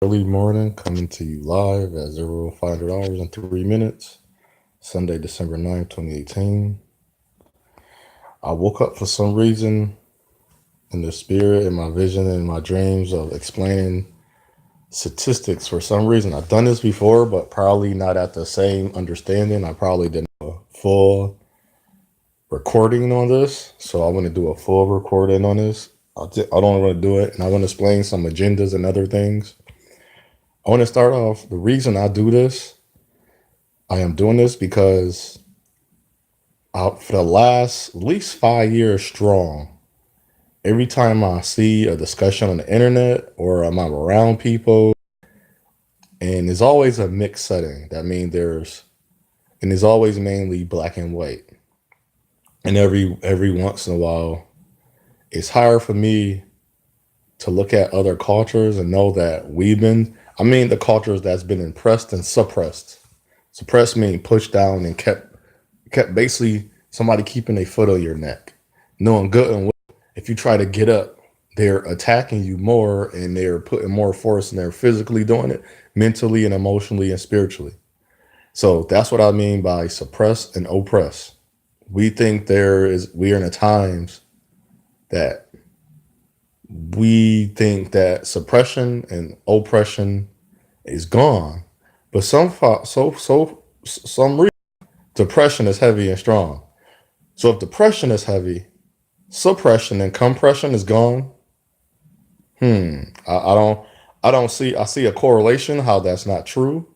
Early morning, coming to you live at 0500 hours and 3 minutes, Sunday, December 9th, 2018. I woke up for some reason in the spirit, in my vision, in my dreams of explaining statistics for some reason. I've done this before, but probably not at the same understanding. I probably didn't have a full recording on this, so I want to do a full recording on this. I don't want to do it, and I want to explain some agendas and other things. I want to start off the reason I do this. I am doing this because for the last at least 5 years strong, every time I see a discussion on the internet or I'm around people, and it's always a mixed setting. That means and it's always mainly black and white. And every once in a while, it's hard for me to look at other cultures and know that the cultures that's been impressed and suppressed. Suppressed meaning pushed down and kept basically somebody keeping a foot on your neck, knowing good and well if you try to get up, they're attacking you more and they're putting more force and they're physically doing it, mentally and emotionally and spiritually. So that's what I mean by suppress and oppress. We are in a times that we think that suppression and oppression is gone, but some reason depression is heavy and strong. So if depression is heavy, suppression and compression is gone. I see a correlation how that's not true,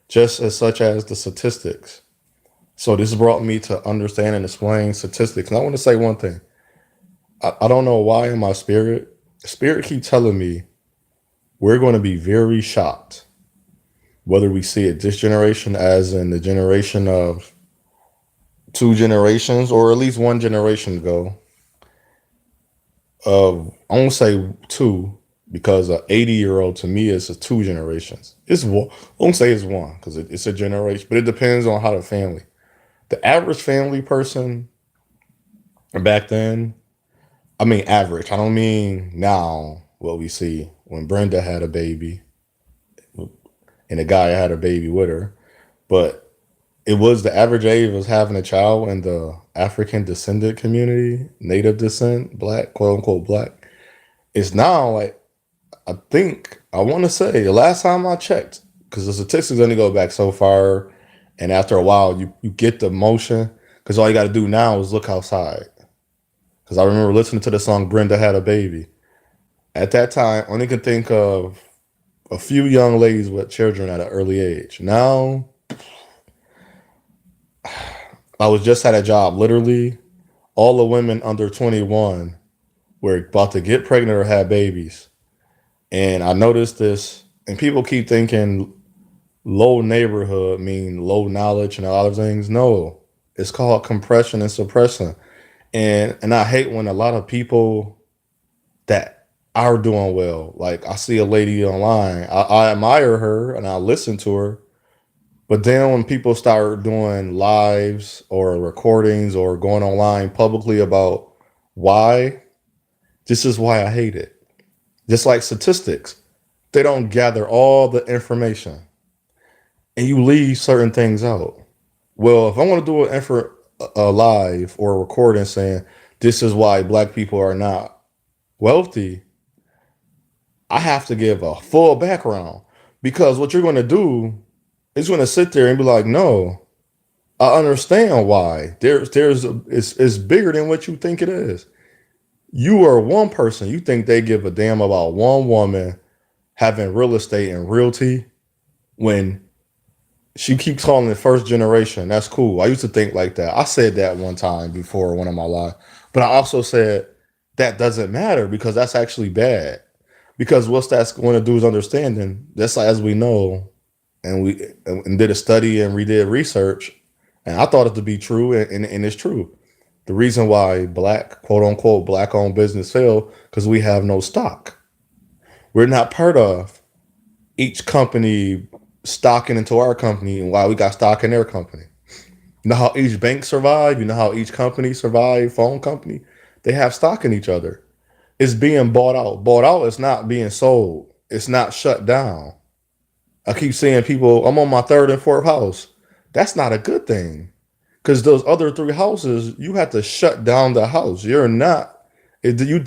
just as such as the statistics. So this brought me to understand and explain statistics. And I want to say one thing. I don't know why in my spirit keep telling me we're going to be very shocked, whether we see it this generation as in the generation of two generations or at least one generation ago, of I won't say two because an 80-year-old to me is two generations. It's one. I won't say it's one because it's a generation, but it depends on how the family. The average family person back then, I mean average. I don't mean now what we see when Brenda had a baby and the guy had a baby with her, but it was the average age was having a child in the African descendant community, native descent, black, quote unquote black. It's now like I want to say the last time I checked, because the statistics only go back so far, and after a while you get the motion, because all you got to do now is look outside. Because I remember listening to the song "Brenda Had a Baby." At that time, only could think of a few young ladies with children at an early age. Now, I was just at a job. Literally, all the women under 21 were about to get pregnant or have babies. And I noticed this, and people keep thinking low neighborhood mean low knowledge and a lot of things. No, it's called compression and suppression. And I hate when a lot of people that are doing well, like I see a lady online, I admire her and I listen to her, but then when people start doing lives or recordings or going online publicly about why, this is why I hate it. Just like statistics, they don't gather all the information and you leave certain things out. Well, if I want to do a live or a recording saying this is why black people are not wealthy, I have to give a full background because what you're going to do is going to sit there and be like, no, I understand why. It's bigger than what you think it is. You are one person. You think they give a damn about one woman having real estate and realty when she keeps calling it first generation. That's cool. I used to think like that. I said that one time before one of my lives, but I also said that doesn't matter because that's actually bad. Because what's that's going to do is understanding. That's like, as we know, and did a study and we did research, and I thought it to be true, and it's true. The reason why black, quote unquote, black owned business fail because we have no stock. We're not part of each company stocking into our company and why we got stock in their company. You know how each bank survived? You know how each company survived, phone company? They have stock in each other. It's being bought out. Bought out is not being sold. it's not shut down. I keep seeing people, I'm on my third and fourth house. That's not a good thing. Because those other three houses, you had to shut down the house. You're not. You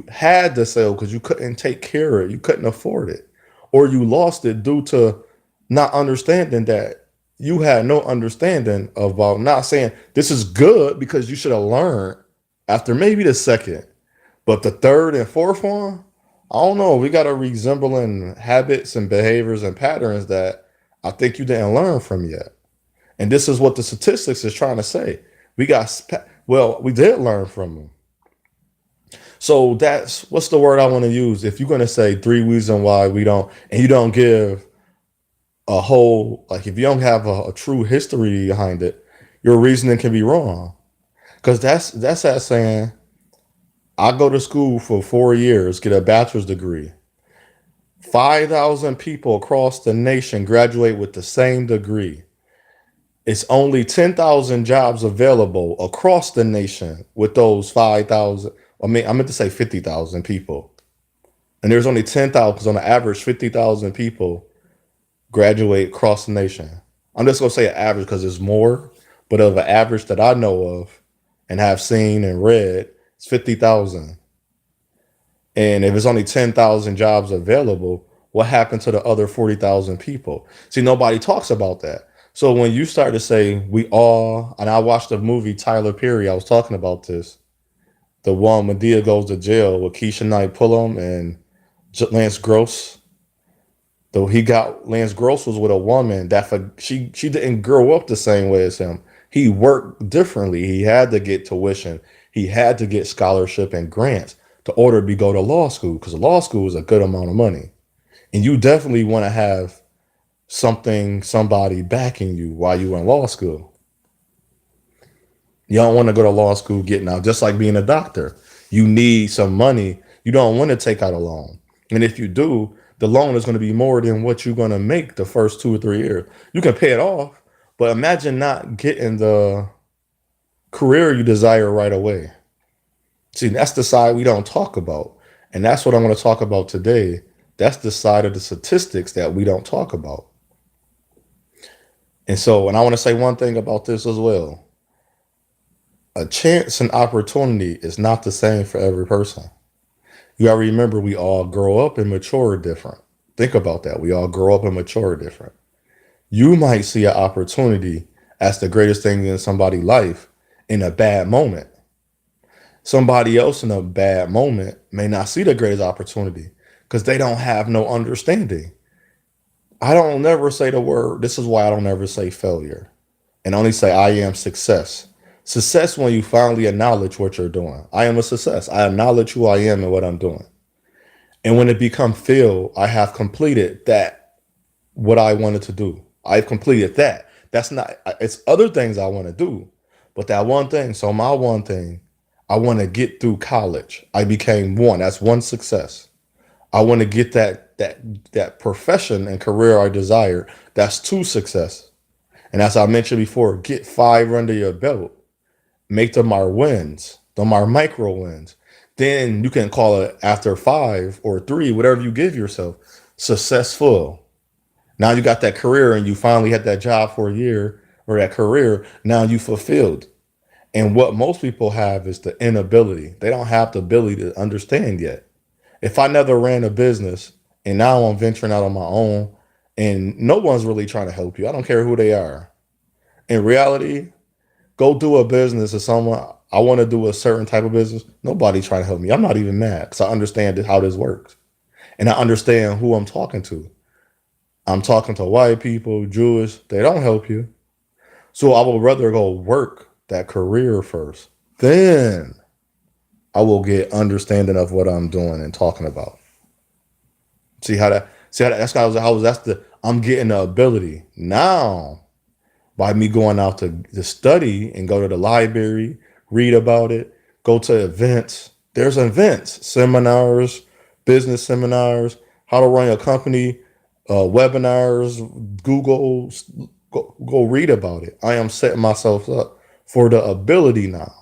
had to sell because you couldn't take care of it. You couldn't afford it, or you lost it due to not understanding that you had no understanding about not saying this is good because you should have learned after maybe the second, but the third and fourth one, I don't know. We got to resembling habits and behaviors and patterns that I think you didn't learn from yet. And this is what the statistics is trying to say. Well, we did learn from them. So that's what's the word I want to use. If you're going to say three reasons why we don't, and you don't give a whole, like if you don't have a true history behind it, your reasoning can be wrong. Because that's that saying, I go to school for 4 years, get a bachelor's degree. 5,000 people across the nation graduate with the same degree. It's only 10,000 jobs available across the nation with those 5,000. I mean, I meant to say 50,000 people. And there's only 10,000 because on the average, 50,000 people graduate across the nation. I'm just going to say an average because there's more, but of an average that I know of and have seen and read, it's 50,000. And if it's only 10,000 jobs available, what happened to the other 40,000 people? See, nobody talks about that. So when you start to say we all, and I watched the movie Tyler Perry, I was talking about this, the one Medea goes to jail with Keisha Knight Pullum and Lance Gross. Though he got Lance Gross was with a woman that she didn't grow up the same way as him. He worked differently. He had to get tuition. He had to get scholarship and grants to order to go to law school because law school is a good amount of money. And you definitely want to have somebody backing you while you in law school. You don't want to go to law school getting out, just like being a doctor. You need some money. You don't want to take out a loan. And if you do, the loan is going to be more than what you're going to make the first 2 or 3 years. You can pay it off, but imagine not getting the career you desire right away. See, that's the side we don't talk about. And that's what I want to talk about today. That's the side of the statistics that we don't talk about. And I want to say one thing about this as well. A chance and opportunity is not the same for every person. You gotta remember we all grow up and mature different. Think about that. We all grow up and mature different. You might see an opportunity as the greatest thing in somebody's life in a bad moment. Somebody else in a bad moment may not see the greatest opportunity because they don't have no understanding. I don't never say the word, this is why I don't ever say failure and only say I am success. Success when you finally acknowledge what you're doing. I am a success. I acknowledge who I am and what I'm doing. And when it becomes fail, I have completed that, what I wanted to do. I've completed that. That's not, it's other things I want to do. But that one thing, so my one thing, I want to get through college. I became one. That's one success. I want to get that profession and career I desire. That's two success. And as I mentioned before, get five under your belt. Make them our wins, them our micro wins. Then you can call it after five or three, whatever you give yourself, successful. Now you got that career and you finally had that job for a year or that career. Now you fulfilled. And what most people have is the inability. They don't have the ability to understand yet. If I never ran a business and now I'm venturing out on my own and no one's really trying to help you, I don't care who they are. In reality, go do a business or someone, I want to do a certain type of business. Nobody trying to help me. I'm not even mad because I understand how this works. And I understand who I'm talking to. I'm talking to white people, Jewish. They don't help you. So I would rather go work that career first. Then I will get understanding of what I'm doing and talking about. That's the, I'm getting the ability. Now, by me going out to study and go to the library, read about it, go to events. There's events, seminars, business seminars, how to run a company, webinars, Google, go read about it. I am setting myself up for the ability now.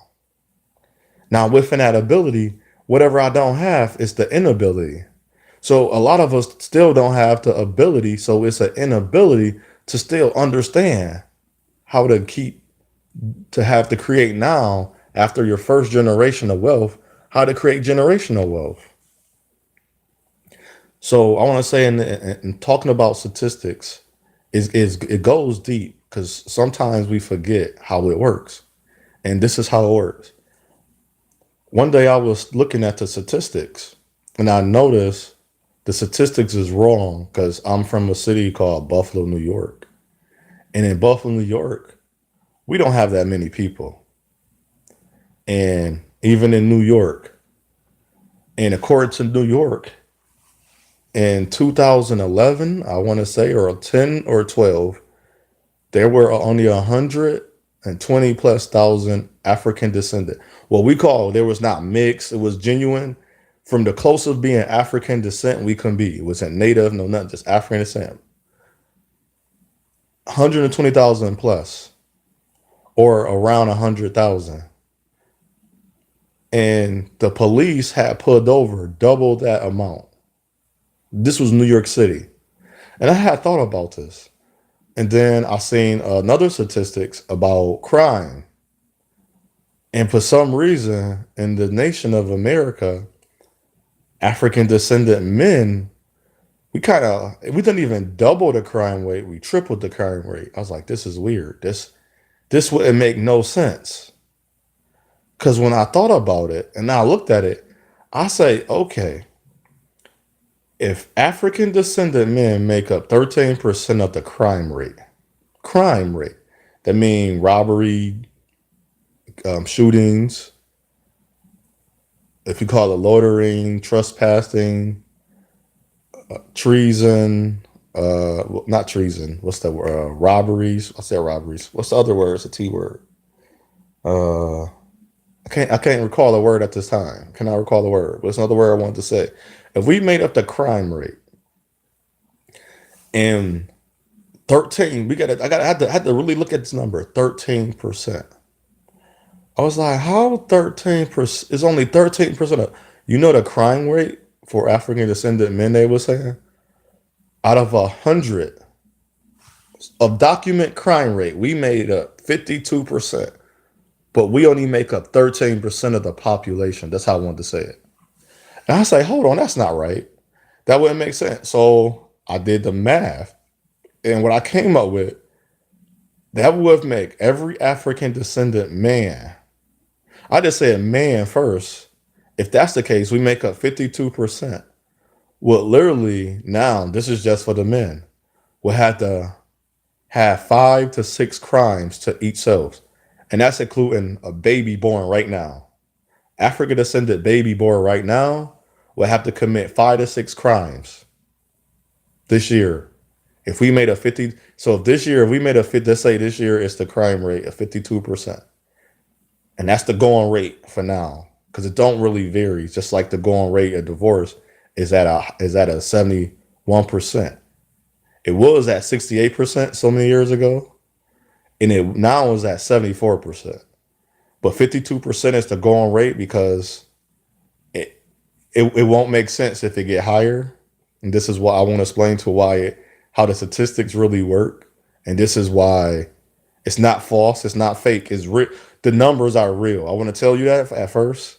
Now, within that ability, whatever I don't have is the inability. So a lot of us still don't have the ability. So it's an inability to still understand how to keep to have to create now after your first generation of wealth, how to create generational wealth. So I want to say in talking about statistics is it goes deep because sometimes we forget how it works. And this is how it works. One day I was looking at the statistics and I noticed the statistics is wrong because I'm from a city called Buffalo, New York. And in Buffalo, New York, we don't have that many people. And even in New York, and according to New York, in 2011, I want to say, or 10 or 12, there were only 120 plus thousand African descendant. What we call there was not mixed, it was genuine. From the closest being African descent we can be. It wasn't native, no nothing, just African descent. 120,000 plus, or around 100,000. And the police had pulled over double that amount. This was New York City. And I had thought about this. And then I seen another statistics about crime. And for some reason, in the nation of America, African descendant men, we didn't even double the crime rate. We tripled the crime rate. I was like, this is weird. This wouldn't make no sense. Because when I thought about it and I looked at it, I say, okay, if African descendant men make up 13% of the crime rate, that means robbery, shootings, if you call it loitering, trespassing, treason, not treason, what's the word? Robberies. I said robberies. What's the other word? It's a T word. Uh, I can't recall the word at this time. Can I recall the word? What's another word I wanted to say? If we made up the crime rate and 13, we got to, I had to really look at this number, 13%. I was like, how 13% is only 13% of, the crime rate for African descendant men, they were saying, out of 100 of document crime rate, we made up 52%, but we only make up 13% of the population. That's how I wanted to say it. And I say, hold on, that's not right. That wouldn't make sense. So I did the math. And what I came up with, that would make every African descendant man. I just said man first. If that's the case, we make up 52%. Well, literally now, this is just for the men. We'll have to have 5 to 6 crimes to each selves. And that's including a baby born right now. African descendant baby born right now will have to commit 5 to 6 crimes this year. If we made a 50, so if this year, if we made a 50, let's say this year is the crime rate of 52%. And that's the going rate for now. Because it don't really vary. Just like the going rate of divorce is at a 71%. It was at 68% so many years ago. And it now is at 74%. But 52% is the going rate because it won't make sense if it get higher. And this is why I want to explain to how the statistics really work. And this is why it's not false, it's not fake, it's real. The numbers are real. I want to tell you that at first.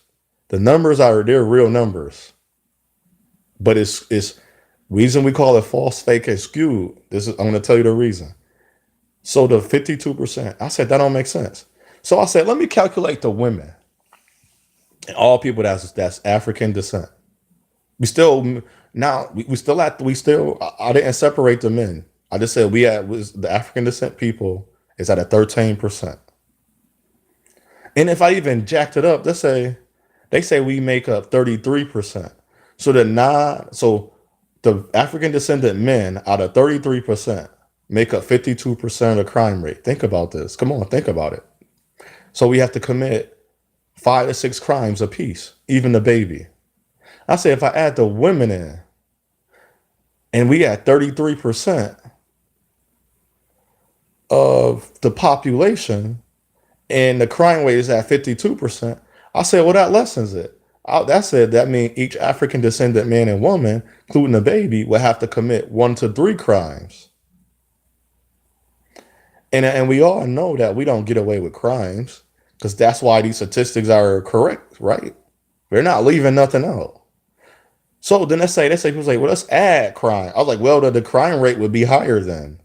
They're real numbers. But it's reason we call it false, fake, and skewed. I'm gonna tell you the reason. So the 52%, I said that don't make sense. So I said, let me calculate the women and all people that's African descent. We still now we still at we still I didn't separate the men. I just said we had was the African descent people is at a 13%. And if I even jacked it up, they say we make up 33%. So the African descendant men out of 33% make up 52% of the crime rate. Think about this. Come on, think about it. So we have to commit 5 to 6 crimes apiece, even the baby. I say if I add the women in and we at 33% of the population and the crime rate is at 52%, I say, well, that lessens it. That said, that means each African descendant man and woman, including the baby, will have to commit 1 to 3 crimes. And we all know that we don't get away with crimes because that's why these statistics are correct, right? We're not leaving nothing out. So then they say people say, well, let's add crime. I was like, well, the crime rate would be higher then.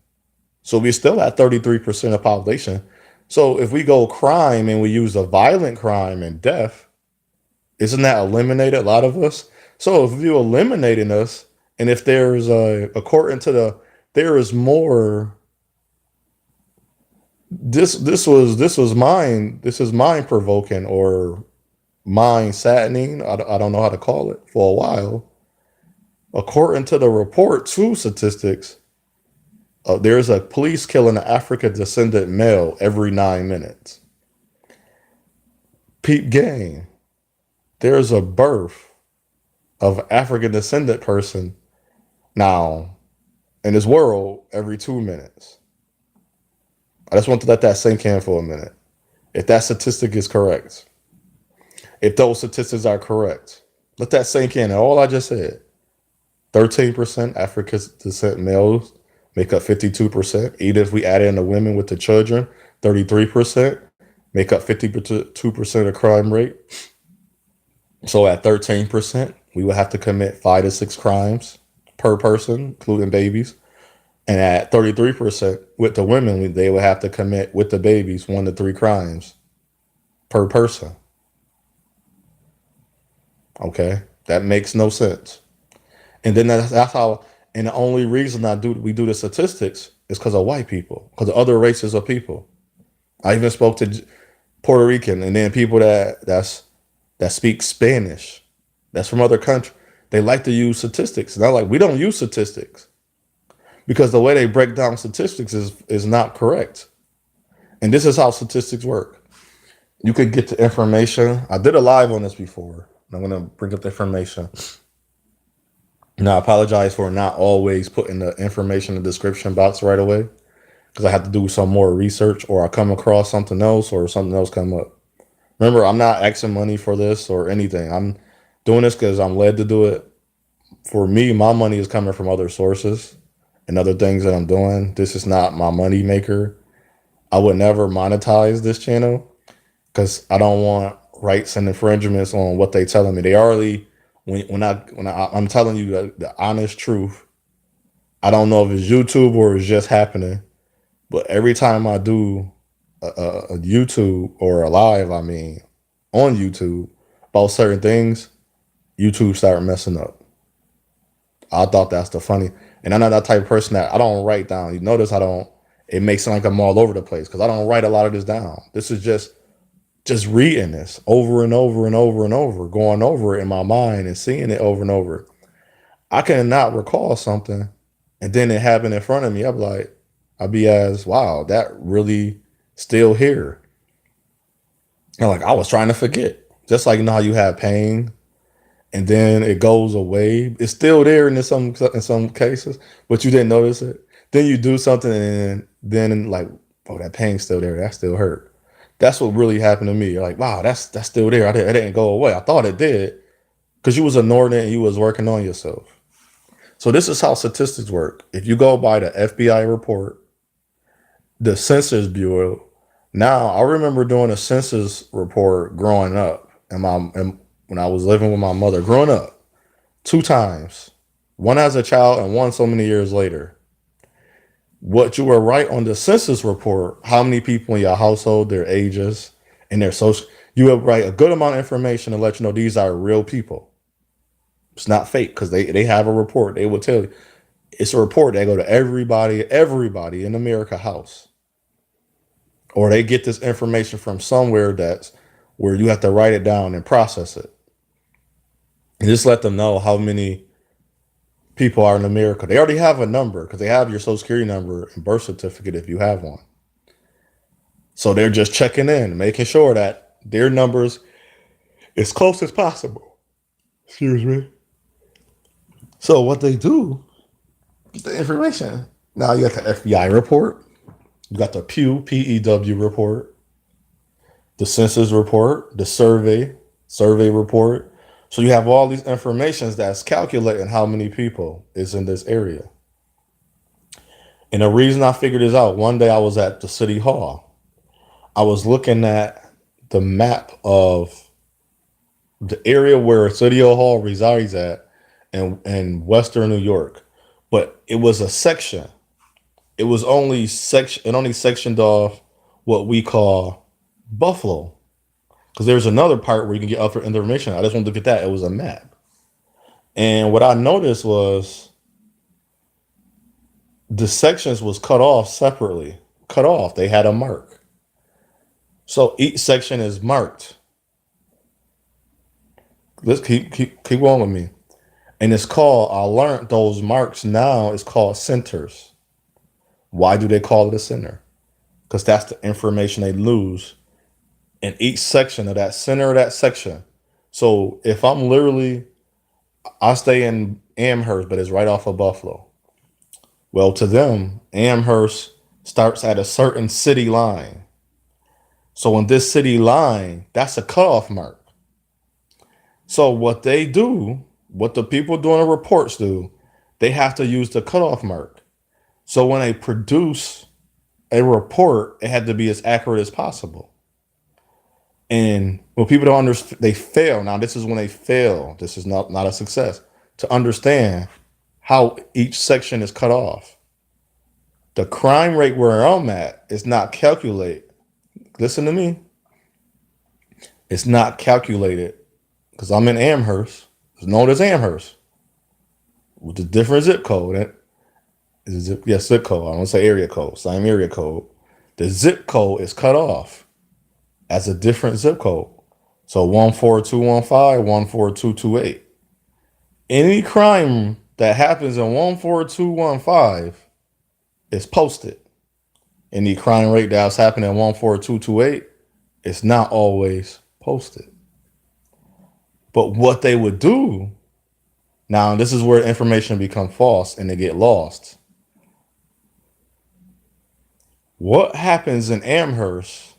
So we're still at 33% of population. So if we go crime and we use a violent crime and death, isn't that eliminated a lot of us? So if you eliminating us, and if there's according to there is more. This is mind provoking or mind saddening. I don't know how to call it for a while. According to the report, two statistics, there's a police killing an African descendant male every 9 minutes. Peep game. There's a birth of African descendant person now in this world every 2 minutes. I just want to let that sink in for a minute. If that statistic is correct, if those statistics are correct, let that sink in. And all I just said, 13% African descent males make up 52%. Even if we add in the women with the children, 33% make up 52% of crime rate. So at 13%, we would have to commit 5 to 6 crimes per person, including babies. And at 33% with the women, they would have to commit with the babies 1 to 3 crimes per person. Okay, that makes no sense. And then that's how. And the only reason we do the statistics is because of white people, because of other races of people. I even spoke to Puerto Rican, and then people that speak Spanish, that's from other countries. They like to use statistics, and I'm like, we don't use statistics because the way they break down statistics is not correct. And this is how statistics work. You could get the information. I did a live on this before. I'm gonna bring up the information. Now, I apologize for not always putting the information in the description box right away because I have to do some more research or I come across something else or something else come up. Remember, I'm not asking money for this or anything. I'm doing this because I'm led to do it. For me, my money is coming from other sources and other things that I'm doing. This is not my money maker. I would never monetize this channel because I don't want rights and infringements on what they telling me. They already I'm telling you the honest truth. I don't know if it's YouTube or it's just happening, but every time I do a YouTube or a live, I mean, on YouTube about certain things, YouTube start messing up. I thought that's the funny, and I'm not that type of person that I don't write down. You notice I don't. It makes it like I'm all over the place because I don't write a lot of this down. This is just reading this over and over and over and over, going over it in my mind and seeing it over and over. I cannot recall something and then it happened in front of me. I'd be as, wow, that really still here. And like I was trying to forget. Just like you know how you have pain and then it goes away. It's still there in some cases, but you didn't notice it. Then you do something and then like, oh, that pain's still there. That still hurt. That's what really happened to me. You're like, wow, that's still there. It didn't go away. I thought it did because you was ignoring it and you was working on yourself. So this is how statistics work. If you go by the FBI report, the Census Bureau. Now I remember doing a census report growing up, and when I was living with my mother, growing up, 2 times, one as a child and one so many years later. What you were right on the census report, how many people in your household, their ages, and their social, you would write a good amount of information to let you know these are real people. It's not fake because they have a report. They will tell you it's a report. They go to everybody in America house, or they get this information from somewhere that's where you have to write it down and process it, and just let them know how many people are in America. They already have a number because they have your social security number and birth certificate if you have one. So they're just checking in, making sure that their numbers as close as possible. Excuse me. So what they do, get the information. Now you got the FBI report, you got the PEW report, the census report, the survey report. So you have all these informations that's calculating how many people is in this area. And the reason I figured this out, one day I was at the city hall. I was looking at the map of the area where City Hall resides at in Western New York. But it was a section. It only sectioned off what we call Buffalo. Because there's another part where you can get other information. I just wanted to get that. It was a map. And what I noticed was the sections was cut off separately. Cut off. They had a mark. So each section is marked. Let's keep on with me. And it's called, I learned those marks now is called centers. Why do they call it a center? Because that's the information they lose in each section of that center of that section. So if I stay in Amherst, but it's right off of Buffalo. Well, to them, Amherst starts at a certain city line. So in this city line, that's a cutoff mark. So what they do, what the people doing the reports do, they have to use the cutoff mark. So when they produce a report, it had to be as accurate as possible. And when people don't understand, they fail. Now, this is when they fail. This is not a success. To understand how each section is cut off. The crime rate where I'm at is not calculated. Listen to me. It's not calculated because I'm in Amherst. It's known as Amherst with a different zip code. Zip code. I don't say area code. Same area code. The zip code is cut off as a different zip code. So 14215, 14228. Any crime that happens in 14215 is posted. Any crime rate that's happening in 14228 is not always posted. But what they would do, now this is where information becomes false and they get lost. What happens in Amherst,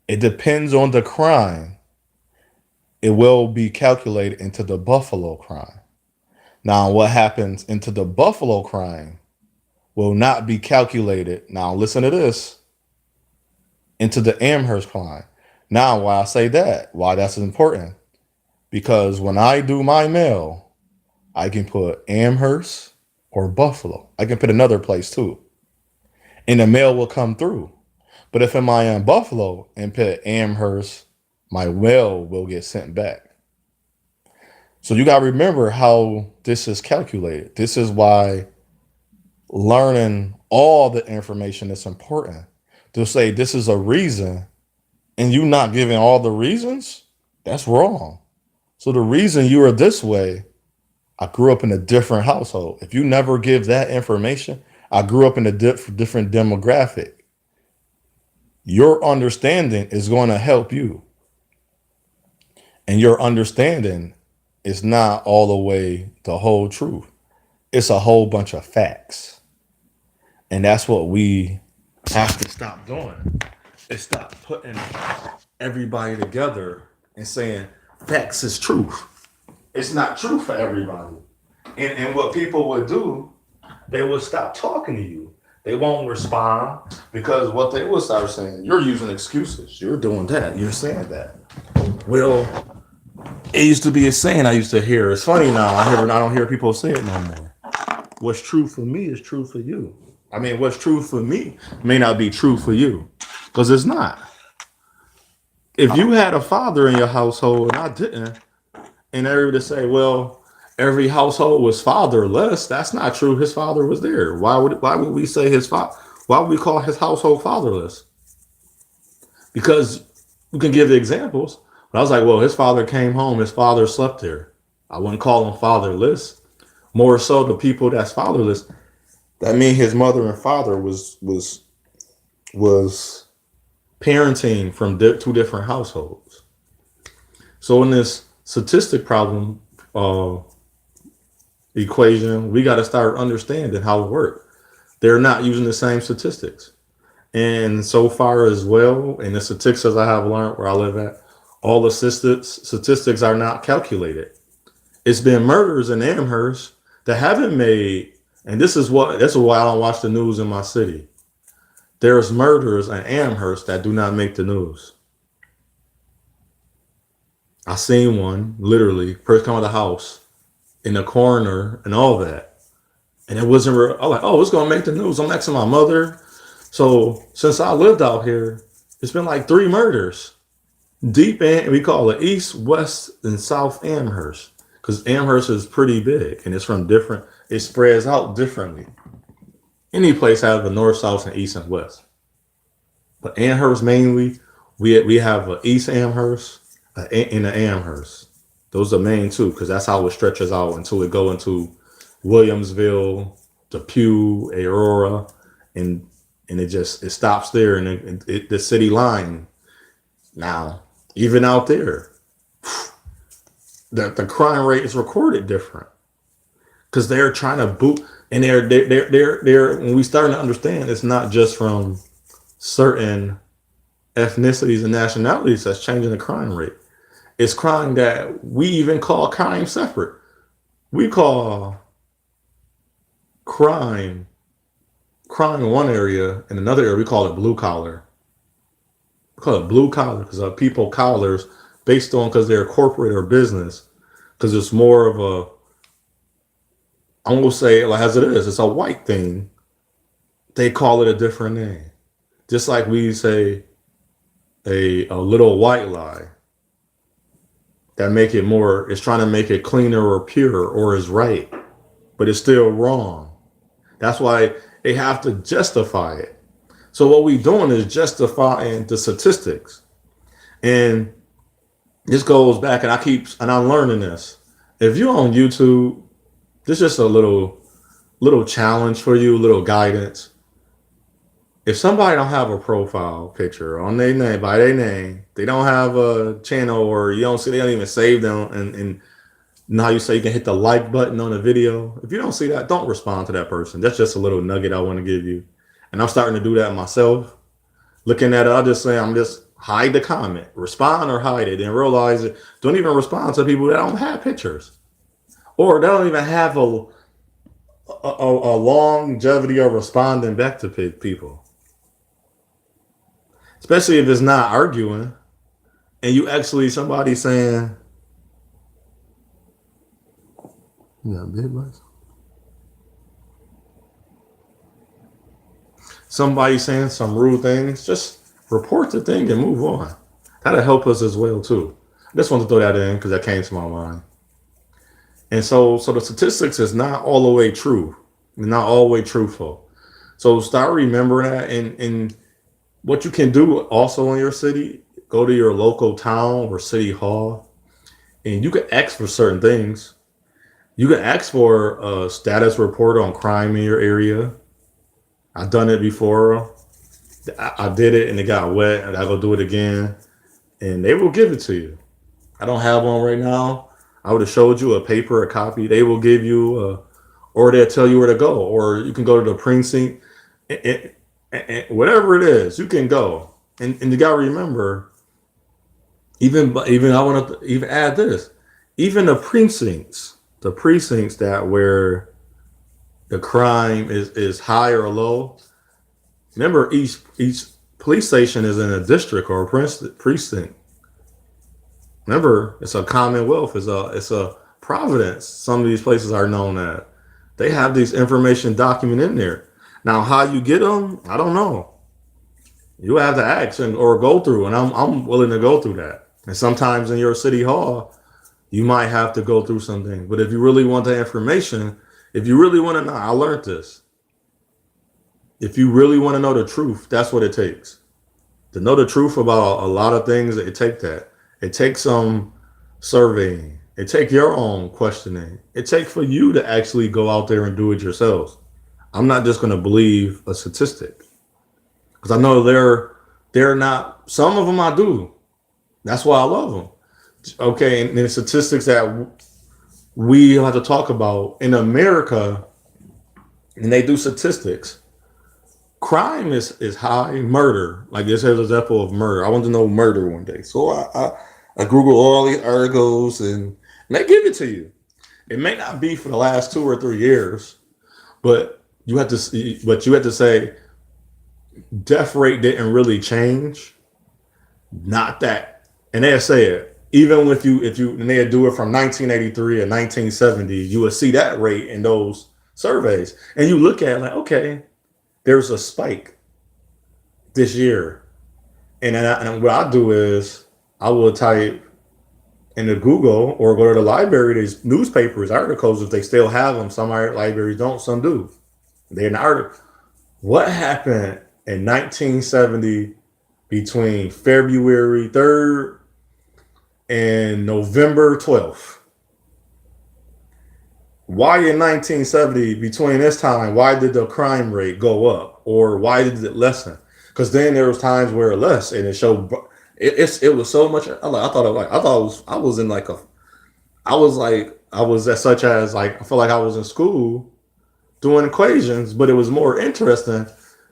it depends on the crime. It will be calculated into the Buffalo crime. Now, what happens into the Buffalo crime will not be calculated. Now, listen to this. Into the Amherst crime. Now, why I say that, why that's important. Because when I do my mail, I can put Amherst or Buffalo. I can put another place too. And the mail will come through. But if am I in Buffalo and put Amherst, my mail will get sent back. So you got to remember how this is calculated. This is why learning all the information is important. To say this is a reason and you not giving all the reasons, that's wrong. So the reason you are this way, I grew up in a different household. If you never give that information, I grew up in a different demographic. Your understanding is going to help you. And your understanding is not all the way the whole truth. It's a whole bunch of facts. And that's what we have to stop doing. Is stop putting everybody together and saying facts is truth. It's not true for everybody. And what people would do, they would stop talking to you. They won't respond because what they will start saying, you're using excuses. You're doing that. You're saying that. Well, it used to be a saying I used to hear. It's funny now. I don't hear people say it no more. What's true for me is true for you. I mean, what's true for me may not be true for you because it's not. If you had a father in your household and I didn't, and everybody say, well, every household was fatherless. That's not true. His father was there. Why would we say his father? Why would we call his household fatherless? Because we can give the examples. But I was like, well, his father came home. His father slept there. I wouldn't call him fatherless. More so, the people that's fatherless, that means his mother and father was parenting from two different households. So in this statistic problem equation, we got to start understanding how it works. They're not using the same statistics. And so far as well, and the statistics I have learned where I live at, All the statistics are not calculated. It's been murders in Amherst that haven't made, and that's why I don't watch the news in my city. There's murders in Amherst that do not make the news. I seen one literally first come out of the house in the coroner and all that, and it wasn't. I was like, oh, it's gonna make the news. I'm next to my mother, so since I lived out here, it's been like 3 murders deep in. We call it East, West, and South Amherst because Amherst is pretty big and it's from different. It spreads out differently. Any place has a north, south, and east and west, but Amherst mainly we have a East Amherst and an Amherst. Those are the main two because that's how it stretches out until it go into Williamsville, Depew, Aurora, and it stops there and the city line. Now, even out there, the crime rate is recorded different because they're trying to boot, and they're when we starting to understand it's not just from certain ethnicities and nationalities that's changing the crime rate. It's crime that we even call crime separate. We call crime in one area, in another area we call it blue collar. We call it blue collar because people collars based on because they're corporate or business, because it's more of a, I'm gonna say like as it is, it's a white thing. They call it a different name, just like we say a little white lie that make it more. It's trying to make it cleaner or pure or is right, but it's still wrong. That's why they have to justify it. So what we doing is justifying the statistics. And this goes back, and I'm learning this. If you're on YouTube, this is just a little challenge for you, a little guidance. If somebody don't have a profile picture on their name by their name, they don't have a channel, or you don't see, they don't even save them, and now you say you can hit the like button on a video. If you don't see that, don't respond to that person. That's just a little nugget I want to give you. And I'm starting to do that myself. Looking at it, I'm just hide the comment, respond or hide it, and realize it. Don't even respond to people that don't have pictures, or they don't even have a longevity of responding back to people. Especially if it's not arguing, and you actually somebody saying, yeah, big bucks. Somebody saying some rude things, just report the thing and move on. That'll help us as well too. I just want to throw that in because that came to my mind. And so the statistics is not all the way true, not all the way truthful. So start remembering that, and what you can do also in your city, go to your local town or city hall, and you can ask for certain things. You can ask for a status report on crime in your area. I've done it before. I did it and it got wet, and I go do it again, and they will give it to you. I don't have one right now. I would have showed you a paper, a copy. They will give you, or they'll tell you where to go, or you can go to the precinct. Whatever it is, you can go, and you gotta remember. Even I want to even add this. Even the precincts that where the crime is high or low. Remember, each police station is in a district or a precinct. Remember, it's a commonwealth. It's a providence. Some of these places are known as. They have these information document in there. Now, how you get them, I don't know. You have to ask or go through, and I'm willing to go through that. And sometimes in your city hall, you might have to go through something. But if you really want the information, if you really want to know, I learned this. If you really want to know the truth, that's what it takes. To know the truth about a lot of things, it takes that. It takes some surveying. It takes your own questioning. It takes for you to actually go out there and do it yourselves. I'm not just going to believe a statistic, because I know they're not. Some of them I do. That's why I love them. Okay, and the statistics that we have to talk about in America, and they do statistics. Crime is high. Murder, like this is an example of murder. I want to know murder one day. So I Google all these articles and they give it to you. It may not be for the last 2 or 3 years, but you have to say death rate didn't really change. Not that, and they'll say it. Even with you, if you and they'll do it from 1983 and 1970, you will see that rate in those surveys, and you look at it like, okay, there's a spike this year, and what I do is I will type into Google or go to the library. These newspapers, articles, if they still have them. Some libraries don't, some do. They're in the article. What happened in 1970 between February 3rd and November 12th? Why in 1970, between this time, why did the crime rate go up? Or why did it lessen? Because then there was times where it less and it showed it was so much. I thought I was in like a I was as such as like I felt like I was in school doing equations, but it was more interesting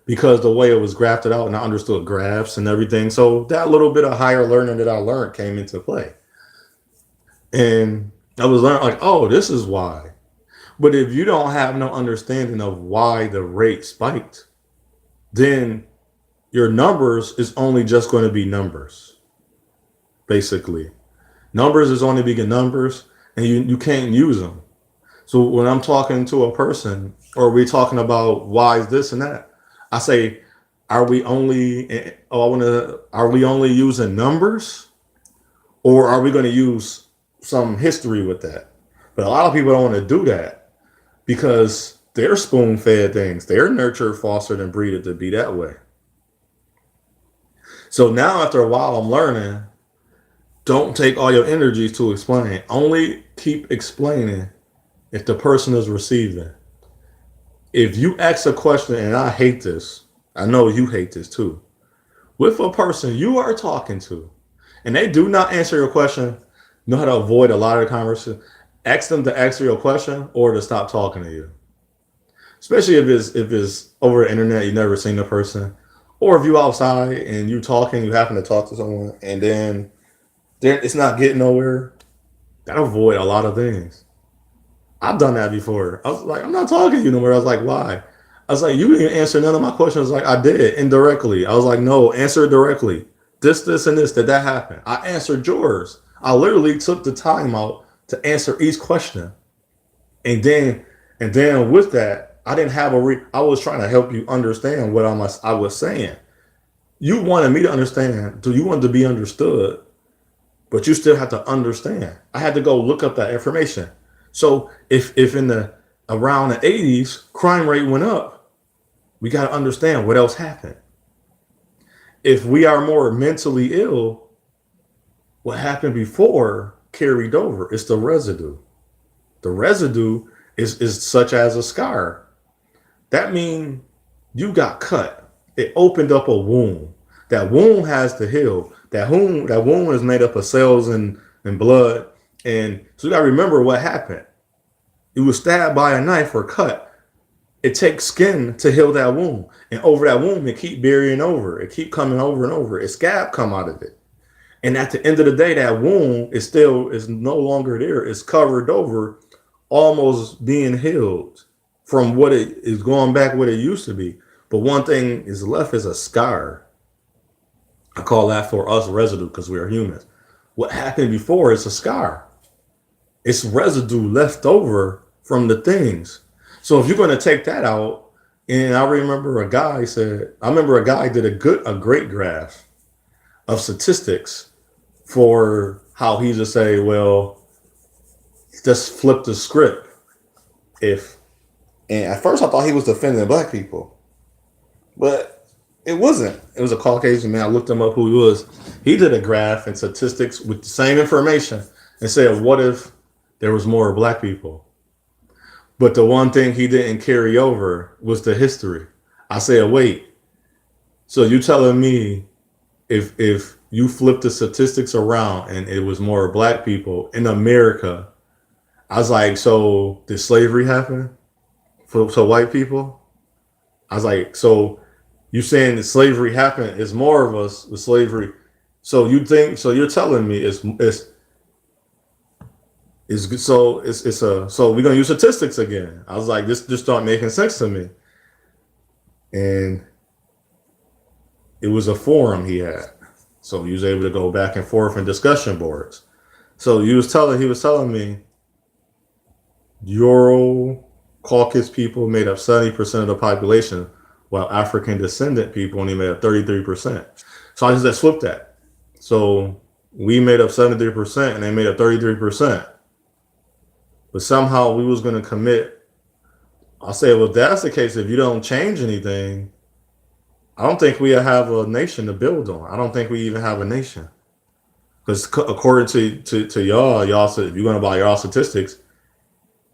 because the way it was graphed out and I understood graphs and everything. So that little bit of higher learning that I learned came into play. And I was learning like, oh, this is why. But if you don't have no understanding of why the rate spiked, then your numbers is only just going to be numbers, basically. Numbers is only being numbers, and you can't use them. So when I'm talking to a person, or we talking about why is this and that, I say, are we only? Oh, I want to. Are we only using numbers, or are we going to use some history with that? But a lot of people don't want to do that because they're spoon fed things. They're nurtured, fostered, and breeded to be that way. So now after a while, I'm learning. Don't take all your energies to explain. Only keep explaining if the person is receiving. If you ask a question, and I hate this, I know you hate this too, with a person you are talking to, and they do not answer your question, know how to avoid a lot of the conversation. Ask them to answer your question or to stop talking to you. Especially if it's over the internet, you never seen the person, or if you outside and you talking, you happen to talk to someone, and then it's not getting nowhere. That avoid a lot of things. I've done that before. I was like, I'm not talking to you no more. I was like, why? I was like, you didn't answer none of my questions. Like, I did indirectly. I was like, no, answer directly. This, and this. Did that happen? I answered yours. I literally took the time out to answer each question. And then with that, I didn't have I was trying to help you understand what I was saying. You wanted me to understand. Do you want to be understood? But you still have to understand. I had to go look up that information. So if in the around the 80s crime rate went up, we got to understand what else happened. If we are more mentally ill, what happened before carried over. It's the residue. The residue is such as a scar. That means you got cut. It opened up a wound. That wound has to heal. That wound is made up of cells and blood. And so you gotta remember what happened. You was stabbed by a knife or cut. It takes skin to heal that wound. And over that wound, it keep burying over. It keep coming over and over. A scab come out of it. And at the end of the day, that wound is no longer there. It's covered over, almost being healed from what it is going back what it used to be. But one thing is left is a scar. I call that for us residue because we are humans. What happened before is a scar. It's residue left over from the things. So if you're going to take that out, and I remember a guy did a great graph of statistics for how he just say, well, just flip the script. If and at first I thought he was defending black people, but it wasn't. It was a Caucasian man. I looked him up who he was. He did a graph and statistics with the same information and said, what if there was more black people? But the one thing he didn't carry over was the history. I said, wait, so you telling me if you flip the statistics around and it was more black people in America, I was like, so did slavery happen for white people? I was like, so you saying that slavery happened is more of us with slavery. So you think so? You're telling me so we're gonna use statistics again. I was like, this just started making sense to me, and it was a forum he had, so he was able to go back and forth in discussion boards. So he was telling me Euro Caucasus people made up 70% of the population, while African descendant people only made up 33%. So I just flipped that. So we made up 73% and they made up 33%. But somehow we was gonna commit. I say, well, if that's the case, if you don't change anything, I don't think we have a nation to build on. I don't think we even have a nation. Because according to y'all said, if you're gonna buy y'all statistics,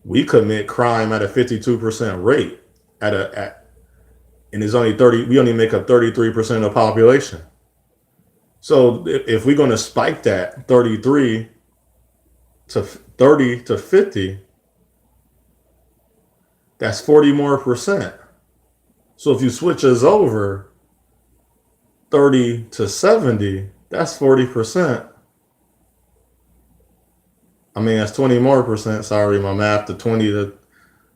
we commit crime at a 52% rate and it's only 30, we only make up 33% of the population. So if we're going to spike that 33 to 30 to 50, that's 40 more percent. So if you switch us over 30 to 70, that's 40%. I mean, that's 20 more percent. Sorry, my math. The 20 to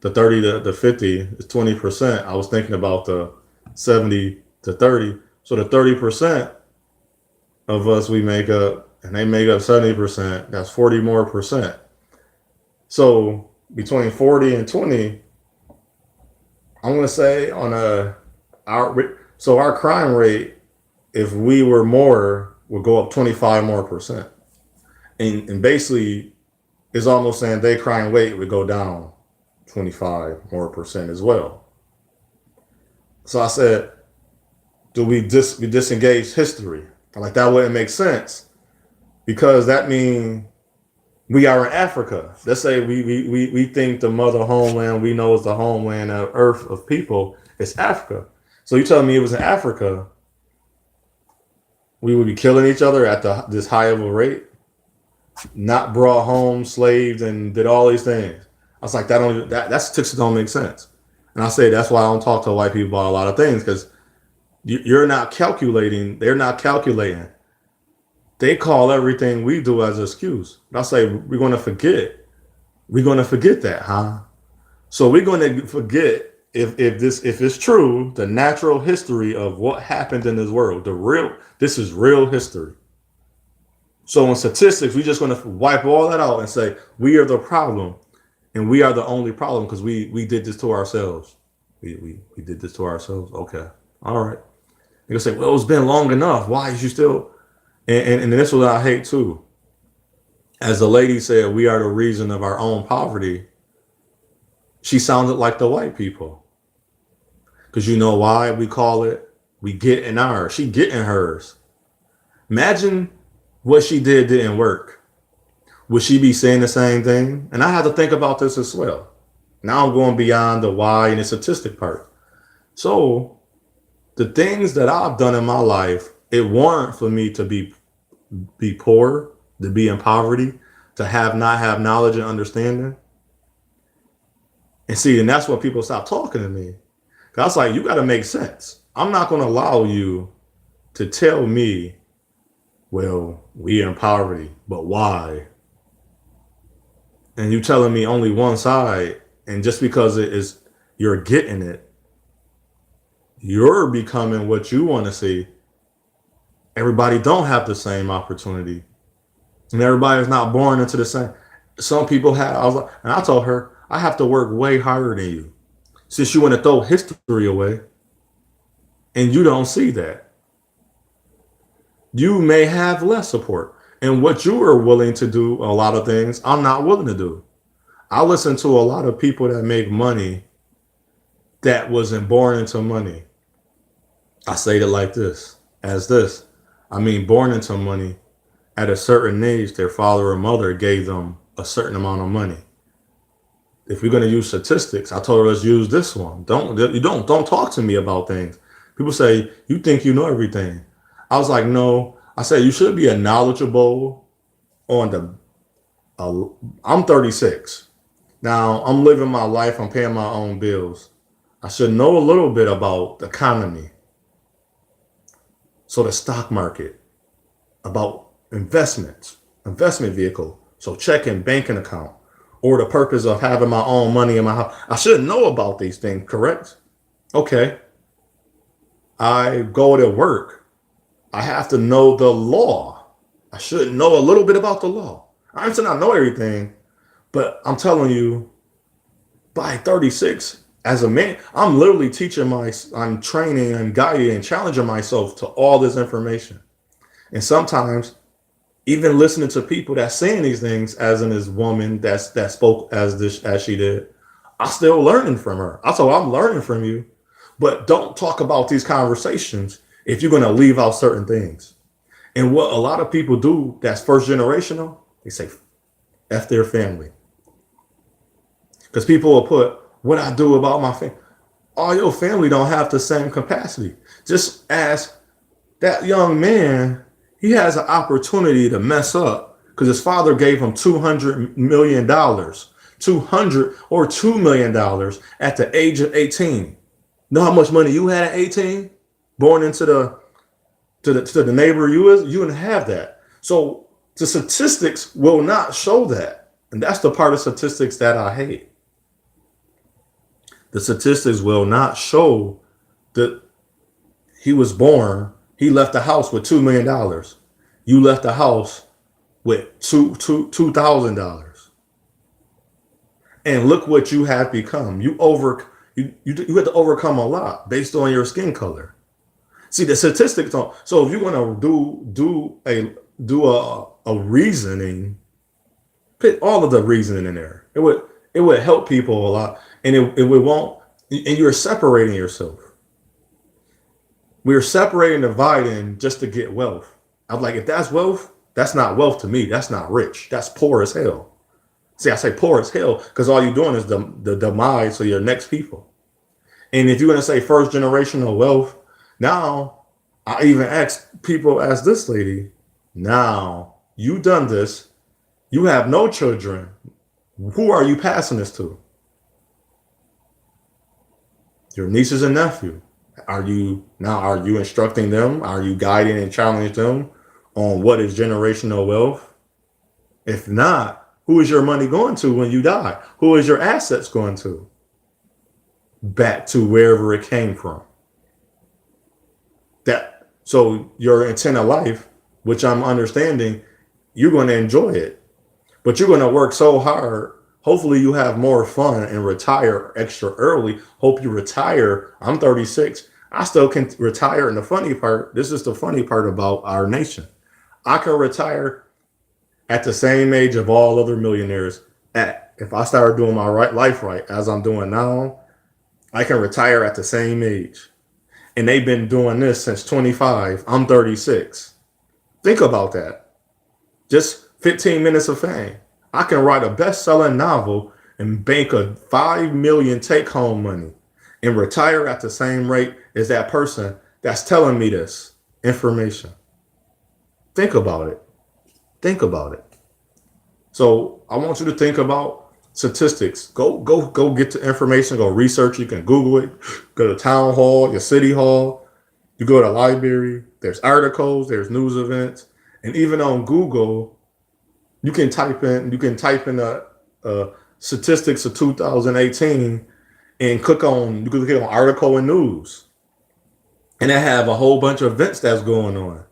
the 30 to the 50 is 20%. I was thinking about the 70 to 30. So the 30% of us we make up, and they make up 70%. That's 40 more percent. So between 40 and 20, I'm gonna say on our crime rate, if we were more, would go up 25 more percent. And basically, it's almost saying their crime rate would go down 25 more percent as well. So I said, do we disengage history? Like that wouldn't make sense because that means we are in Africa. Let's say we think the mother homeland we know is the homeland of earth of people is Africa. So you telling me it was in Africa, we would be killing each other at this high of a rate, not brought home slaves and did all these things. I was like, that statistics don't make sense. And I say that's why I don't talk to white people about a lot of things because you're not calculating. They're not calculating. They call everything we do as an excuse. I say we're going to forget. We're going to forget that, huh? So we're going to forget if it's true, the natural history of what happened in this world. This is real history. So in statistics, we're just going to wipe all that out and say we are the problem, and we are the only problem because we did this to ourselves. We did this to ourselves. Okay, all right. You're gonna say, well, it's been long enough. Why is you still? And this is what I hate too. As the lady said, we are the reason of our own poverty. She sounded like the white people. Because you know why we call it? We get in ours. She getting hers. Imagine what she didn't work. Would she be saying the same thing? And I had to think about this as well. Now I'm going beyond the why and the statistic part. So the things that I've done in my life, it weren't for me to be poor, to be in poverty, to not have knowledge and understanding. And see, and that's when people stop talking to me. Cause I was like, you got to make sense. I'm not going to allow you to tell me, well, we are in poverty, but why? And you telling me only one side, and just because it is you're getting it, you're becoming what you want to see. Everybody don't have the same opportunity, and everybody's not born into the same. Some people have. I was like, and I told her I have to work way harder than you, since you want to throw history away, and you don't see that. You may have less support, and what you are willing to do, a lot of things I'm not willing to do. I listen to a lot of people that make money that wasn't born into money. I say it like this, as this. I mean, born into money at a certain age, their father or mother gave them a certain amount of money. If we're going to use statistics, I told her let's use this one. Don't talk to me about things. People say you think you know everything. I was like, no. I said you should be a knowledgeable on the. I'm 36 now. I'm living my life. I'm paying my own bills. I should know a little bit about the economy. So the stock market. about investment vehicle. So checking banking account or the purpose of having my own money in my house. I should know about these things, correct? Okay. I go to work. I have to know the law. I should know a little bit about the law. I'm saying I know everything, but I'm telling you, by 36, as a man, I'm literally I'm training and guiding and challenging myself to all this information. And sometimes even listening to people that's saying these things, as in this woman that spoke as she did, I'm still learning from her. Also, I'm learning from you, but don't talk about these conversations if you're going to leave out certain things. And what a lot of people do that's first generational, they say F their family. Because people will put what I do about my family. All your family don't have the same capacity. Just ask that young man, he has an opportunity to mess up because his father gave him $200 million, 200 or $2 million at the age of 18. Know how much money you had at 18? Born into the neighbor you didn't have that. So the statistics will not show that. And that's the part of statistics that I hate. The statistics will not show that he was born, he left the house with $2 million. You left the house with $2,000. And look what you have become. You had to overcome a lot based on your skin color. See, the statistics don't. So if you want to do a reasoning, put all of the reasoning in there. It would help people a lot, and it won't. And you're separating yourself. We're separating, dividing just to get wealth. I'm like, if that's wealth, that's not wealth to me. That's not rich. That's poor as hell. See, I say poor as hell because all you're doing is the demise of your next people. And if you're going to say first generational wealth, now I even ask people, as this lady, now you done this, you have no children. Who are you passing this to? Your nieces and nephew. Are you instructing them? Are you guiding and challenging them on what is generational wealth? If not, who is your money going to when you die? Who is your assets going to? Back to wherever it came from. So your intent of life, which I'm understanding, you're going to enjoy it, but you're going to work so hard. Hopefully you have more fun and retire extra early. Hope you retire. I'm 36. I still can retire. And the funny part, this is the funny part about our nation. I can retire at the same age of all other millionaires. If I start doing my life right, as I'm doing now, I can retire at the same age. And they've been doing this since 25. I'm 36. Think about that. Just 15 minutes of fame. I can write a best-selling novel and bank a 5 million take-home money and retire at the same rate as that person that's telling me this information. Think about it. Think about it. So I want you to think about statistics. Go get the information. Go research. You can Google it. Go to town hall, your city hall. You go to the library. There's articles. There's news events. And even on Google, you can type in statistics of 2018 and you can click on article and news. And they have a whole bunch of events that's going on.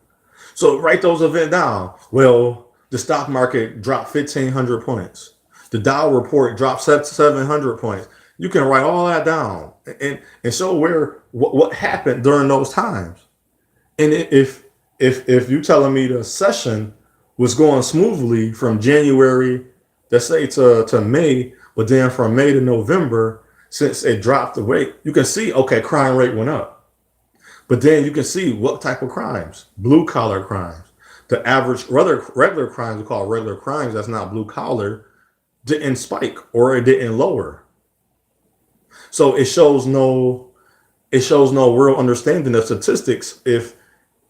So write those events down. Well, the stock market dropped 1,500 points. The Dow report dropped 700 points. You can write all that down and show what happened during those times. And if you telling me the session was going smoothly from January, let's say to May, but then from May to November, since it dropped the rate, you can see, okay, crime rate went up. But then you can see what type of crimes, blue collar crimes. The average regular crimes, we call regular crimes, that's not blue collar, didn't spike or it didn't lower. So it shows no real understanding of statistics. And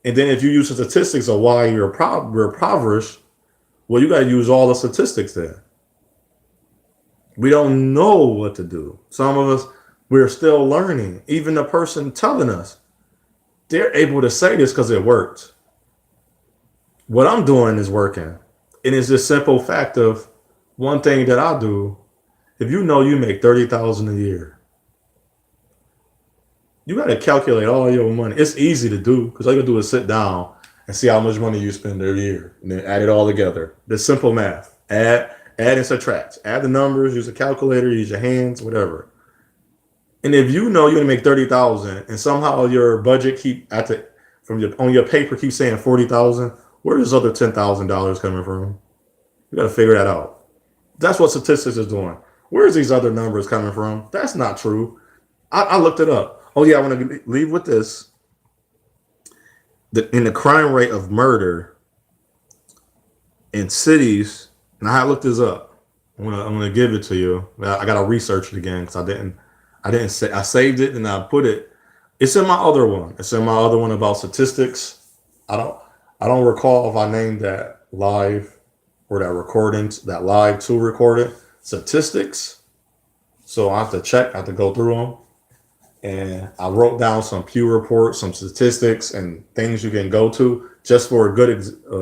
then if you use the statistics of why you're impoverished, well, you got to use all the statistics there. We don't know what to do. Some of us, we're still learning. Even the person telling us, they're able to say this because it worked. what I'm doing is working. And it's this simple fact of one thing that I do. If you know you make 30,000 a year, you got to calculate all your money. It's easy to do because all you gotta do is sit down and see how much money you spend every year, and then add it all together. The simple math: add and subtract. Add the numbers. Use a calculator. Use your hands. Whatever. And if you know you're gonna make 30,000, and somehow your budget keep at the from your on your paper keep saying 40,000, where does other $10,000 coming from? You got to figure that out. That's what statistics is doing. Where's these other numbers coming from? That's not true. I looked it up. Oh yeah, I want to leave with this. In the crime rate of murder in cities, and I looked this up. I'm gonna give it to you. I gotta research it again because I didn't say I saved it and I put it. It's in my other one. It's in my other one about statistics. I don't I don't recall if I named that live or that recording, that live to recorded statistics. So I have to check. I have to go through them. And I wrote down some Pew reports, some statistics, and things you can go to just for good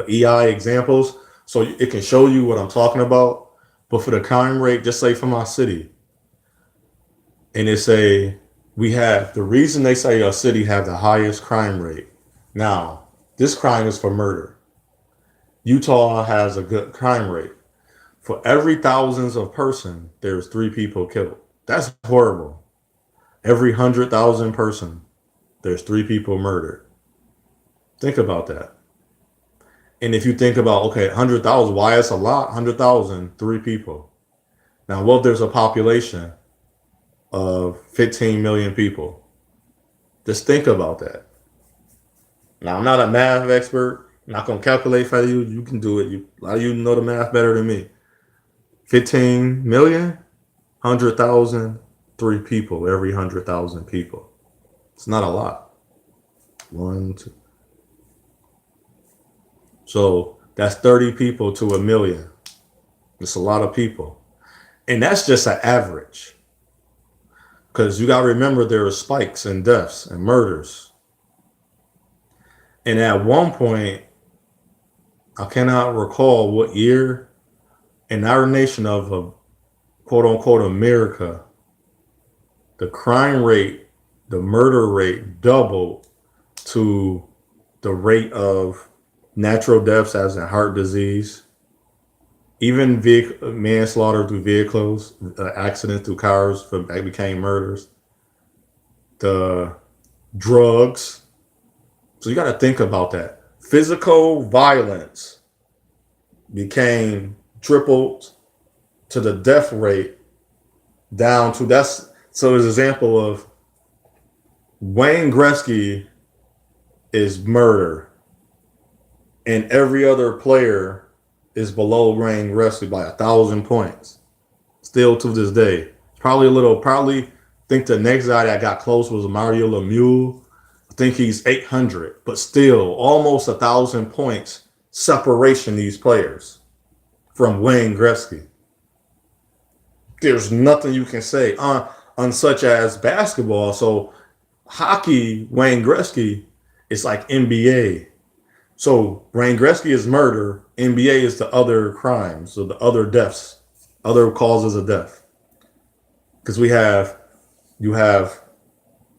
EI examples, so it can show you what I'm talking about. But for the crime rate, just say for my city, and they say we have the reason they say a city have the highest crime rate. Now, this crime is for murder. Utah has a good crime rate. For every thousands of person, there's 3 people killed. That's horrible. Every 100,000 person, there's 3 people murdered. Think about that. And if you think about, okay, 100,000, why it's a lot? 100,000, 3 people. Now, what if there's a population of 15 million people? Just think about that. Now, I'm not a math expert. I'm not going to calculate for you. You can do it. A lot of you know the math better than me. 15 million, 100,000, 3 people every 100,000 people. It's not a lot. 1, 2. So that's 30 people to a million. It's a lot of people. And that's just an average. Because you got to remember there are spikes in deaths and murders. And at one point, I cannot recall what year, in our nation of a quote unquote America, the crime rate, the murder rate doubled to the rate of natural deaths as in heart disease, even manslaughter through vehicles, accidents through cars became murders, the drugs. So you got to think about that. Physical violence became tripled to the death rate down to that's so as an example of Wayne Gretzky is murder and every other player is below Wayne Gretzky by 1,000 points. Still to this day. Probably think the next guy that got close was Mario Lemieux. I think he's 800, but still almost 1,000 points separation these players from Wayne Gretzky. There's nothing you can say on such as basketball. So hockey, Wayne Gretzky is like NBA. So Wayne Gretzky is murder. NBA is the other crimes, so the other deaths, other causes of death. Because you have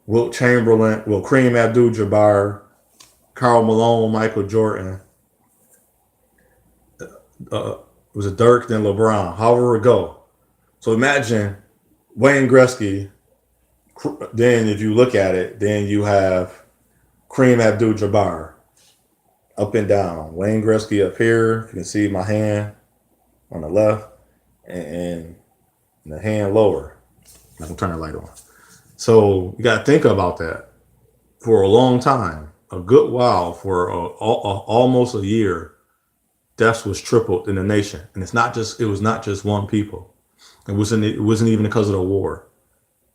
Wilt Chamberlain, Kareem Abdul-Jabbar, Karl Malone, Michael Jordan. Was it Dirk, then LeBron, however it go. So imagine Wayne Gretzky. Then if you look at it, then you have Kareem Abdul-Jabbar up and down. Wayne Gretzky up here. You can see my hand on the left and the hand lower. I can turn the light on. So you got to think about that for a long time, a good while, for almost a year. Deaths was tripled in the nation, and it was not just one people. It wasn't even because of the war,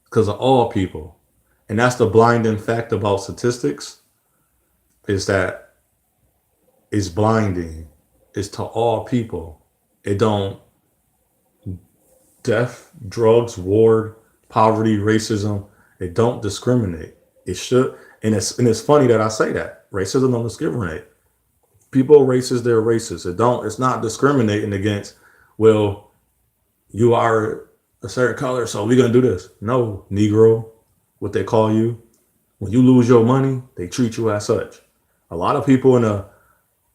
because of all people. And that's the blinding fact about statistics, is that it's blinding. It's to all people. It don't death, drugs, war, poverty, racism. It don't discriminate. It should, and it's funny that I say that racism don't discriminate. People are racist, they're racist. It's not discriminating against, well, you are a certain color, so we're gonna do this. No, Negro, what they call you. When you lose your money, they treat you as such. A lot of people in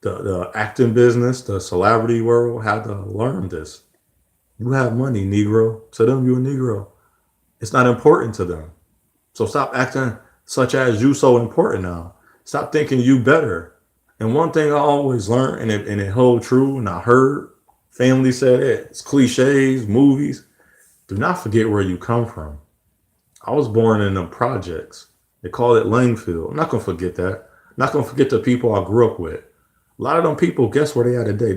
the acting business, the celebrity world, have to learn this. You have money, Negro. To them, you're a Negro. It's not important to them. So stop acting such as you so important now. Stop thinking you better. And one thing I always learned, and it hold true, and I heard family said it, it's cliches, movies. Do not forget where you come from. I was born in the projects. They call it Langfield. I'm not gonna forget that. I'm not gonna forget the people I grew up with. A lot of them people, guess where they are today?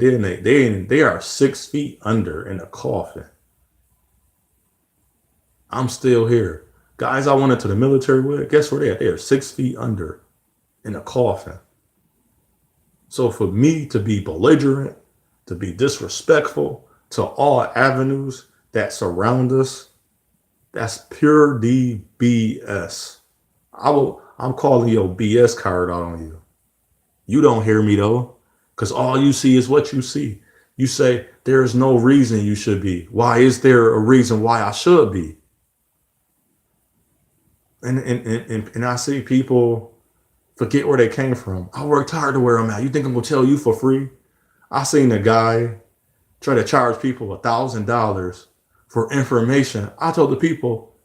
They are 6 feet under in a coffin. I'm still here. Guys I went into the military with, guess where they are? They are 6 feet under in a coffin. So for me to be belligerent, to be disrespectful to all avenues that surround us, that's pure DBS. I'm calling your BS card out on you. You don't hear me though, because all you see is what you see. You say there's no reason you should be. Why is there a reason why I should be? And I see people forget where they came from. I worked hard to where I'm at. You think I'm gonna tell you for free? I seen a guy try to charge people $1,000 for information. I told the people,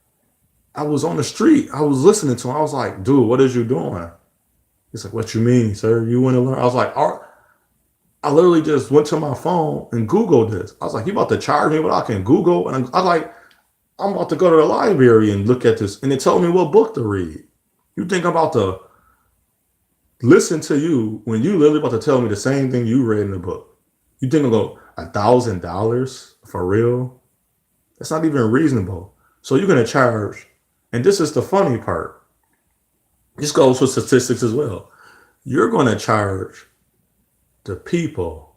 I was on the street. I was listening to him. I was like, dude, what is you doing? He's like, what you mean, sir? You want to learn? I was like, I literally just went to my phone and Googled this. I was like, you about to charge me what I can Google? And I was like, I'm about to go to the library and look at this. And it told me what book to read. You think I'm about to listen to you when you literally about to tell me the same thing you read in the book? You think I'm going $1,000 for real? That's not even reasonable. So you're going to charge. And this is the funny part. This goes for statistics as well. You're going to charge the people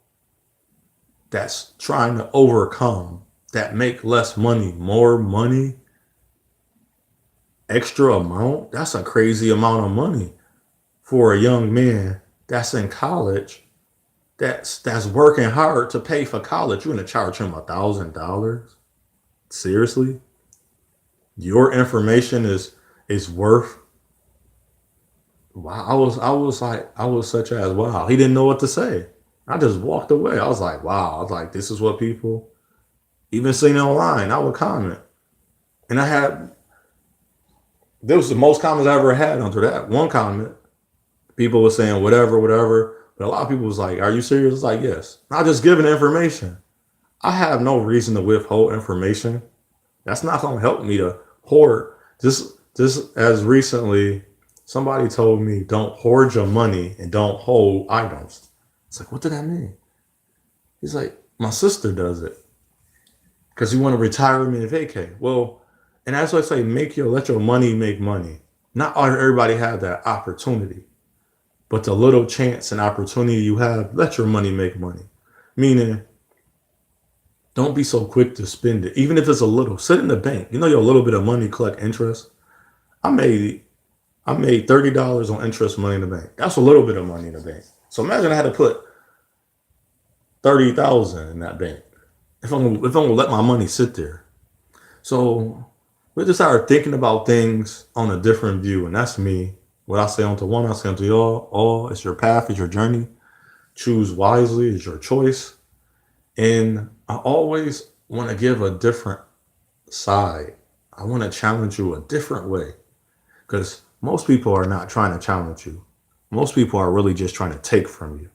that's trying to overcome, that make less money, more money, extra amount. That's a crazy amount of money for a young man that's in college, that's working hard to pay for college. You're going to charge him $1,000? Seriously? Your information is worth. Wow, I was such as wow. He didn't know what to say. I just walked away. I was like, wow. I was like, this is what people even seen online. I would comment, and this was the most comments I ever had under that one comment. People were saying whatever, whatever, but a lot of people was like, "Are you serious?" It's like, yes. Not just giving information. I have no reason to withhold information. That's not going to help me to hoard. Just as recently, somebody told me, don't hoard your money and don't hold items. It's like, what did that mean? He's like, my sister does it because you want to retire me and vacate. Well, and that's why I say, let your money make money. Not everybody have that opportunity, but the little chance and opportunity you have, let your money make money. Meaning, don't be so quick to spend it. Even if it's a little, sit in the bank. You know your little bit of money collect interest. I made $30 on interest money in the bank. That's a little bit of money in the bank. So imagine I had to put 30,000 in that bank. If I'm gonna let my money sit there. So we just started thinking about things on a different view, and that's me. What I say unto one, I say unto y'all. All it's your path, it's your journey. Choose wisely, it's your choice. And I always want to give a different side. I want to challenge you a different way. Because most people are not trying to challenge you. Most people are really just trying to take from you.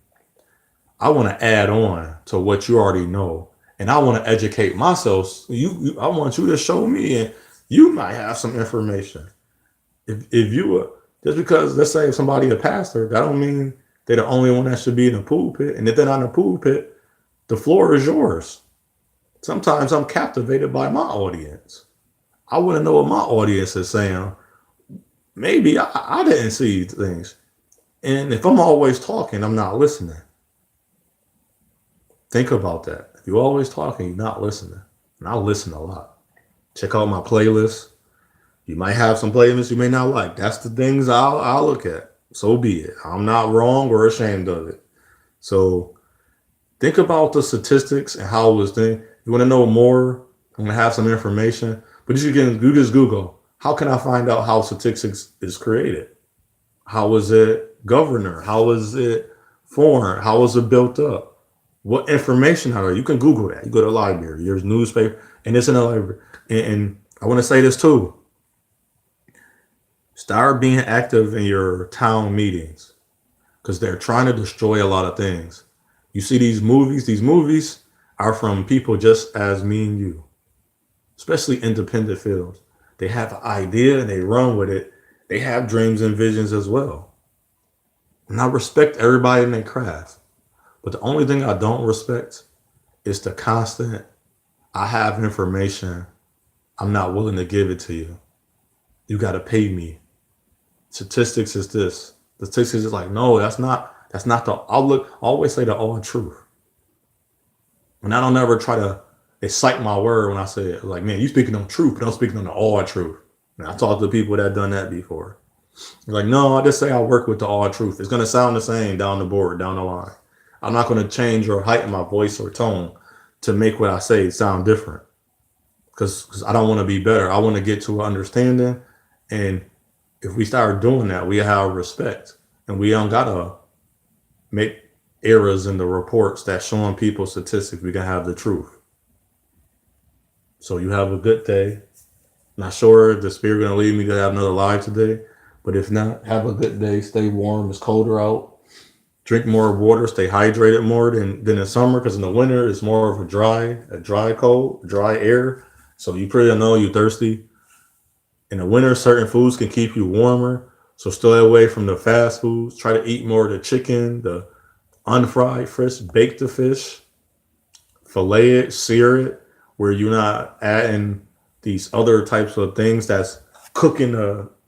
I want to add on to what you already know. And I want to educate myself. I want you to show me, and you might have some information. If you just because, let's say if somebody a pastor, that don't mean they're the only one that should be in the pulpit. And if they're not in the pulpit, the floor is yours. Sometimes I'm captivated by my audience. I want to know what my audience is saying. Maybe I didn't see things. And if I'm always talking, I'm not listening. Think about that. If you're always talking, you're not listening. And I listen a lot. Check out my playlist. You might have some playlists you may not like. That's the things I'll look at. So be it. I'm not wrong or ashamed of it. So think about the statistics and how it was done. You want to know more? I'm gonna have some information, but you just Google. How can I find out how statistics is created? How was it governor? How was it formed? How was it built up? What information are you can Google that. You go to the library. There's newspaper, and it's in the library. And I want to say this too. Start being active in your town meetings because they're trying to destroy a lot of things. You see these movies. These movies are from people just as me and you, especially independent films. They have an idea and they run with it. They have dreams and visions as well. And I respect everybody in their craft. But the only thing I don't respect is the constant, I have information, I'm not willing to give it to you. You got to pay me. Statistics is this. Statistics is like, no, that's not the, I always say the all truth. And I don't ever try to excite my word when I say it. Like, man, you speaking on truth, but I'm speaking on the all truth. And I talked to people that done that before. Like, no, I just say I work with the all truth. It's going to sound the same down the board, down the line. I'm not going to change or heighten my voice or tone to make what I say sound different. Because I don't want to be better. I want to get to an understanding. And if we start doing that, we have respect. And we don't got to make errors in the reports that showing people statistics. We can have the truth. So you have a good day. Not sure if the spirit going to lead me to have another live today. But if not, have a good day. Stay warm. It's colder out. Drink more water. Stay hydrated more than in summer. Because in the winter, it's more of a dry cold, dry air. So you pretty know you're thirsty. In the winter, certain foods can keep you warmer. So stay away from the fast foods. Try to eat more of the chicken, the unfried fish, bake the fish, fillet it, sear it, where you're not adding these other types of things that's cooking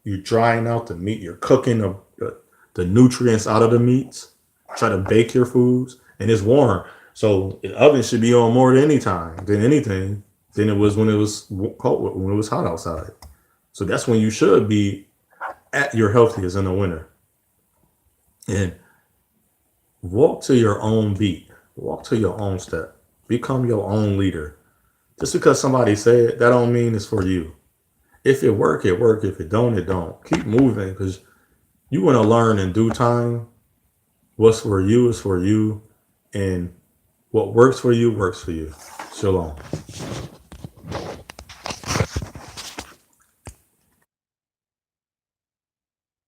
you're drying out the meat. You're cooking the nutrients out of the meats. Try to bake your foods, and it's warm. So the oven should be on more than anything than it was when it was cold, when it was hot outside. So that's when you should be at your healthiest in the winter. And walk to your own beat. Walk to your own step. Become your own leader. Just because somebody said it, that don't mean it's for you. If it work, it work. If it don't, it don't. Keep moving because you want to learn in due time. What's for you is for you. And what works for you works for you. Shalom.